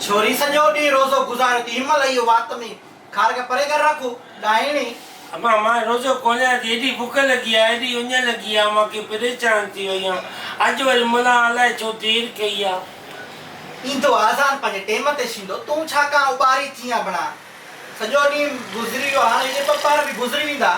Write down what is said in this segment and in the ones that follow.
छोरी सॼो ॾींहुं रोज़ो गुज़ारियो थी हिमल इहो वात में खार खे परे करे रखो डाइणी अम्मा मां रोज़ो कोलियां थी एॾी बुख लॻी आहे एॾी उञ लॻी आहे मूंखे परेशान थी वई आहियां अॼु वरी मुला अलाए छो देरि कई आहे ईंदो आज़ान पंहिंजे टेम ते शींदो तूं छा का उॿारी थी आहे बणा सॼो ॾींहुं गुज़री वियो हाणे इहे पपार बि गुज़री वेंदा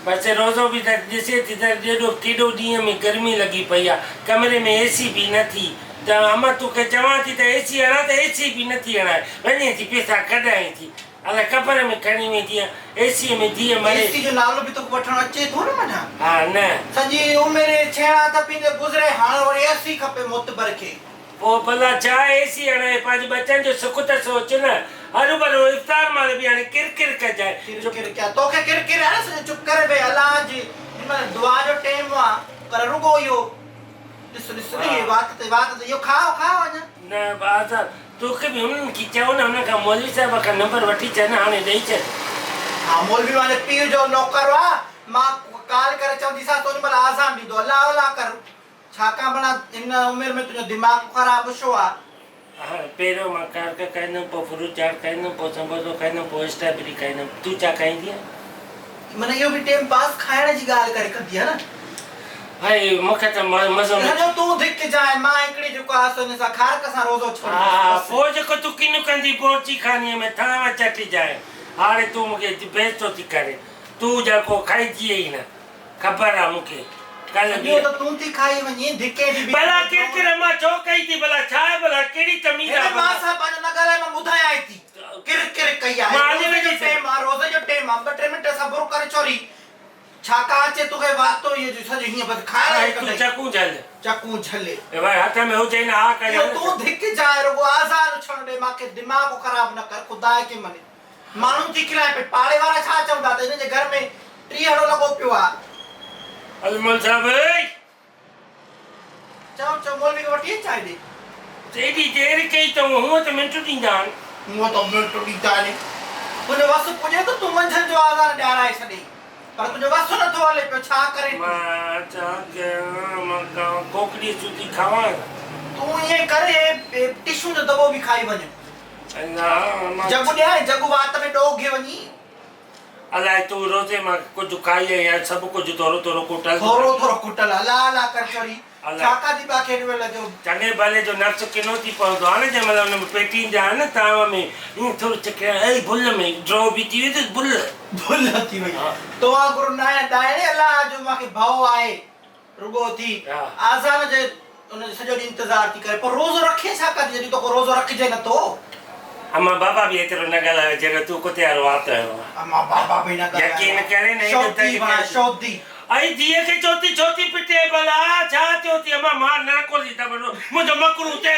बसि रोज़ो बि त ॾिसे थी त केॾो ॾींहं में गर्मी लॻी पई आहे कमरे में एसी बि नथी त अम्मा तोखे चवां थी त एसी हणां त एसी बि नथी हणाए वञे थी पैसा कढाए थी अलाए कबर में खणी वेंदी एसी में धीअ मरे एसी जो नालो बि तोखे वठणु अचे थो न माना हा न सॼी उमिरि छेड़ा त पंहिंजे गुज़रे हाणे वरी एसी खपे मोतबर खे पोइ भला छा एसी हणाए पंहिंजे बचनि जो सुख त सोच न हरू भरू इफ़्तार महिल बि हाणे किरकिर कजाए किरकिर क्या तोखे किरकिर आहे न सॼो चुप करे भई अलाह जी हिनमहिल दुआ जो टाइम आहे पर रुॻो इहो ॾिस इहे वात ते इहो खाओ अञा न बाज़ार तोखे बि हुननि खे चओ न हुन खां मौलवी साहिब खां नंबर वठी छॾ न हाणे ॾेई छॾ हा मौलवी मुंहिंजे पीउ जो नौकर आहे मां काल करे चवंदीसां तो महिल आज़ान ॾींदो अलाह अलाह कर छाकाणि भला हिन उमिरि में तुंहिंजो दिमाग़ ख़राबु छो आहे हा पहिरियों मां कारक खाईंदुमि पोइ फ्रूट चाट खाईंदुमि पोइ समोसो खाईंदुमि पोइ स्ट्रॉबेरी खाईंदुमि तूं छा खाईंदी आहे माना इहो बि टाइम पास खाइण जी ॻाल्हि करे कंदी आहे न भाई मूंखे त मज़ो न तूं धिक जाए मां हिकिड़ी जेको आहे हुन सां खारक सां रोज़ो छो हा पोइ जेको तूं किन कंदी पोची खानीअ में थांव चटी जाए हाणे तूं मूंखे बेइज़तो थी करे तूं जेको खाइजी ई न ख़बर आहे मूंखे इहो त तूं थी खाई वञी धिके जी भला किरकिर मां छो कई थी भला छा आहे भला कहिड़ी तमीज़ आहे मां सां पंहिंजो न ॻाल्हाए मां ॿुधायां थी किरकिर कई आहे रोज़ जो टाइम आहे रोज़ जो टाइम आहे 2-3 मिंट सब्र करे छोरी छा का अचे तोखे वातो इहो जो सॼो हीअं बस खाए तूं चकू झले भाई हथ में हुजे न हा करे तूं धिक जाए रुॻो आज़ाद उछण ॾे मूंखे दिमाग़ ख़राब न कर ख़ुदा खे मने माण्हू थी खिलाए पे पाड़े वारा छा चवंदा त हिन जे घर में 3 हड़ो लॻो पियो आहे अजमल साहब चओ मौलवी खे वठी चाहे ॾे एॾी देरि कई त हूअं त मिंट ॾींदा आहिनि हूअं त मिंट ॾींदा आहिनि तुंहिंजो वस पुॼे त तूं मंझंदि जो आज़ान ॾियाराए छॾे पर तुंहिंजो वस नथो हले पियो छा करे मां छा कयां मां कोकड़ी सूती खावां तूं ईअं करे टिशू जो दॿो बि खाई वञ जगु ॾियां जगु वात में ॾोगे वञी अलाए तूं रोज़े मां कुझु खाई आई आहियां सभु कुझु थोरो कुटल अला अला कर छोरी छाका जी बाखे ॾियो लॻो चङे भले जो नफ़्स किनो थी पवंदो आहे न जंहिं महिल हुन में पेटीन जा न ताव में ईअं थोरो चकर ऐं भुल में ड्रॉ बि थी वई त भुल थी वई तो गुरु नारायण डायणे अलाह जो मूंखे भउ आहे रुॻो थी आज़ान जे उन सॼो ॾींहुं इंतज़ार थी करे पर रोज़ो रखे छा कर जॾहिं तोखे रोज़ो रखिजे नथो अम्मा बाबा भी एतिरो न ॻाल्हायो जहिड़ो तूं कुते वारो वात आयो अम्मा बाबा भी न ॻाल्हायो यकीन करे न शौदी आई धीअ खे चोती पिटे भला छा थियो थी अम्मा मां न कोली त मुंहिंजो मकरू ते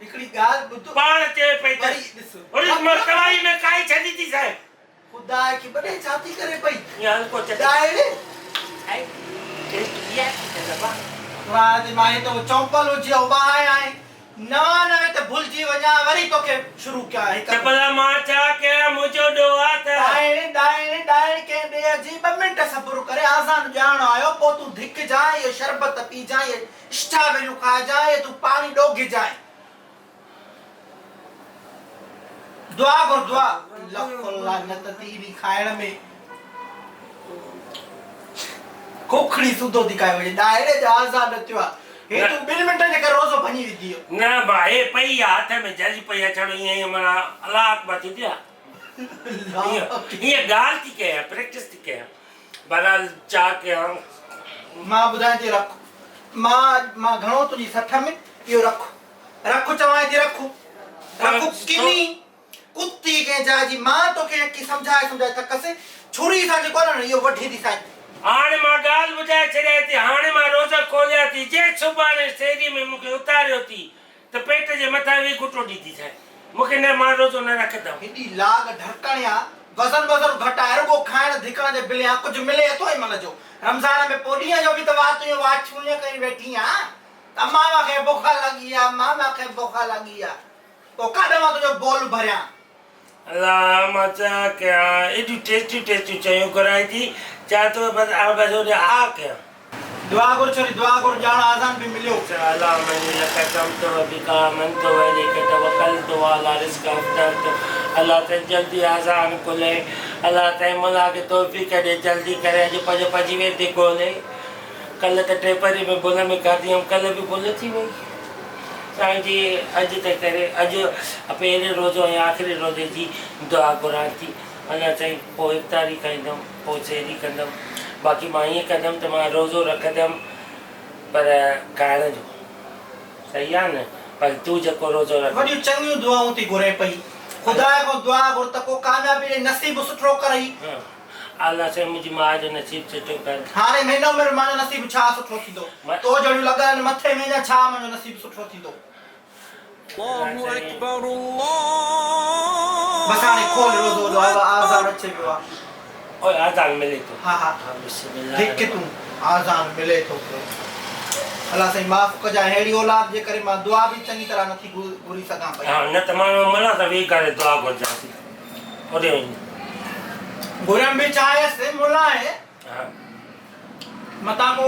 हिकिड़ी ॻाल्हि ॿुध पाण चए पई वरी मां कढ़ाई में काई छॾी थी साहिब ख़ुदा खे बड़े छा थी करे पई यार को डायणे आई के किया मां तो चौपल हुजे बाहि आहे नवा त भुलजी वञा वरी तोखे शुरू कया त भला मां छा कयां मुंहिंजो ॾोहा त डायण के ॾे जी 2 मिंट सब्र करे आज़ान ॼाण आयो पोइ तूं धिक जाए ये शरबत पी जाए ये स्ट्रॉबेरी खा जाए तूं पानी ॾोगे जाए दुआ गुर दुआ लखो लानत तीरी खाइण में कोखड़ी सुधो थी खाए वञे डायणे जो आज़ान थियो आहे हे तू 2 मिंट जे करे रोज़ो भञी विधी न भाई पई हाथ में जल्दी पई अचण ईअं माना अलाह अकबर थी दिया ये गाल थी कयां प्रैक्टिस थी कयां बहरहाल चा कयां मां ॿुधायां थी रख मां घणो तुंहिंजी 60 में इहो रखो चवां थी रखो किनी कुत्ती के जाजी मां तोखे की समझाए थकसे छुरी सां जेको न इहो वठी थी साईं हाणे मां ॻाल्हि ॿुधाए छॾियां थी हाणे मां रोज़ खोलियां थी जे सुभाणे सेरी में मूंखे उतारियो थी त पेट जे मथां वी घुटो ॾींदी छा मूंखे न मां रोज़ो न रखंदमि हेॾी लाग ढरकणिया वज़न घटाए रुॻो खाइण धिकण जे बिल कुझु मिले थो हिन महिल जो रमज़ान में पोइ ॾींहं जो बि त वातियूं वाछूं कई वेठी आहियां अम्मा मूंखे बुख लॻी आहे मां मूंखे बुख लॻी आहे पोइ काॾे मां तुंहिंजो बोल भरियां अलाह मां छा कयां एॾियूं टेस्टियूं शयूं घुराई थी छा तो बसि आ कयां दुआ गुर छोरी दुआ गुर जान आज़ान भी मिलियो अल्लाह मनी लका कमतु व बिका मनतु व इलैका तवक्कलतु व अला रिज़्क़िका अफ़्तरतु। अल्लाह ते जल्दी आज़ान खोले, अल्लाह ते मुला के तौफ़ीक़ दे जल्दी करे। अॼु पजी वेंदी कोन्हे, कल्ह त टेपरी में भुल में खाधी हुअमि, कल्ह बि भुल थी वई। साईं जी अॼु ते करे अॼु पहिरें रोज़ो ऐं आख़िरी रोज़े जी दुआ घुरां थी। अञा साईं पोइ इफ़्तारी कंदुमि, पोइ सेरी कंदुमि। बाक़ी मां ईअं कंदुमि त मां रोज़ो रखंदुमि पर खाइण जो, सही आहे न। पर तूं जेको रोज़ो रख वॾियूं चङियूं दुआऊं थी घुरे पई, ख़ुदा खां दुआ घुर त को कामयाबी ॾे, नसीब सुठो करई। अल्लाह साईं मुंहिंजी माउ जो नसीब सुठो कर। हाणे महीनो में मुंहिंजो नसीब छा सुठो थींदो, तो जहिड़ियूं लॻनि मथे में छा मुंहिंजो नसीब सुठो थींदो। अल्लाहु अकबर बस हाणे खोल रोज़ो दुआ आज़ान अचे पियो आहे। ओए आज़ान मिले थो। हा हा बिस्मिल्लाह। धिक तूं आज़ान मिले थो पियो। अल्लाह साईं माफ़ कजां, अहिड़ी औलाद जे करे मां दुआ बि चङी तरह नथी घुरी सघां पई। हाँ न त मां मना त वेही करे दुआ घुरजांसि ओॾे वञी। घुरम भी चाहेसि मुला है हाँ मता को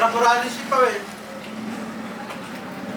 रब राज़ी थी पवे।